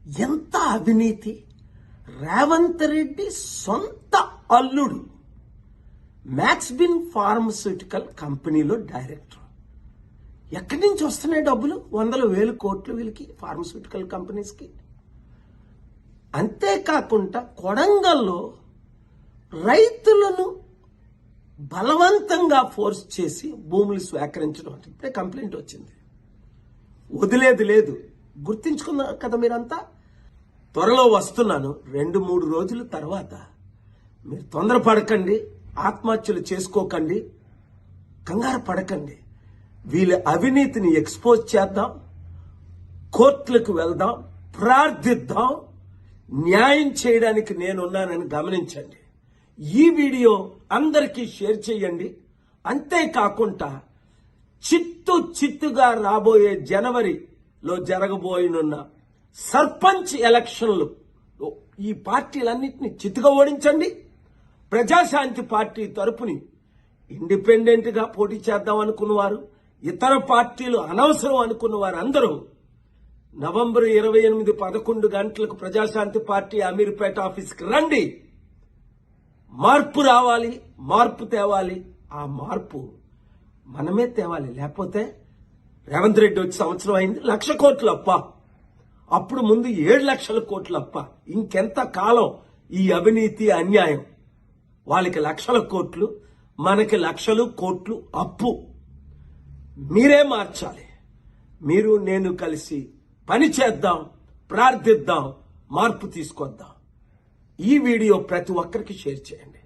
ఎంత అవినీతి! రేవంత్ రెడ్డి సొంత అల్లుడు మ్యాక్స్బిన్ ఫార్మస్యూటికల్ కంపెనీలో డైరెక్టర్. ఎక్కడి నుంచి వస్తున్నాయి డబ్బులు? 100,000 కోట్లు వీళ్ళకి, ఫార్మస్యూటికల్ కంపెనీస్కి. అంతేకాకుండా కొడంగల్లో రైతులను బలవంతంగా ఫోర్స్ చేసి భూములు స్వీకరించడం అంటే ఇప్పుడే కంప్లైంట్ వచ్చింది. వదిలేది లేదు. గుర్తించుకున్నారు కదా మీరంతా. త్వరలో వస్తున్నాను. 2-3 రోజుల తర్వాత మీరు తొందరపడకండి, ఆత్మహత్యలు చేసుకోకండి, కంగారు పడకండి. వీళ్ళ అవినీతిని ఎక్స్పోజ్ చేద్దాం, కోర్టులకు వెళ్దాం, ప్రార్థిద్దాం. న్యాయం చేయడానికి నేనున్నానని గమనించండి. ఈ వీడియో అందరికీ షేర్ చేయండి. అంతేకాకుండా చిత్తుగా రాబోయే జనవరిలో జరగబోయనున్న సర్పంచ్ ఎలక్షన్లు ఈ పార్టీలన్నింటినీ చిత్తుగా ఓడించండి. ప్రజాశాంతి పార్టీ తరపుని ఇండిపెండెంట్ గా పోటీ చేద్దాం అనుకున్నవారు, ఇతర పార్టీలు అనవసరం అనుకున్న వారు అందరూ నవంబర్ 28, 11 గంటలకు ప్రజాశాంతి పార్టీ అమీర్పేట ఆఫీస్కి రండి. మార్పు రావాలి, మార్పు తేవాలి. ఆ మార్పు మనమే తేవాలి. లేకపోతే రేవంత్ రెడ్డి వచ్చి సంవత్సరం అయింది, 1,00,000 కోట్లు అప్ప. అప్పుడు ముందు 7,00,000 కోట్లు అప్ప. ఇంకెంత కాలం ఈ అవినీతి అన్యాయం? వాళ్ళకి 1,00,000 కోట్లు, మనకి 1,00,000 కోట్లు అప్పు. మీరే మార్చాలి. మీరు నేను కలిసి పని చేద్దాం, ప్రార్థిద్దాం, మార్పు తీసుకొద్దాం. ఈ వీడియో ప్రతి ఒక్కరికి షేర్ చేయండి.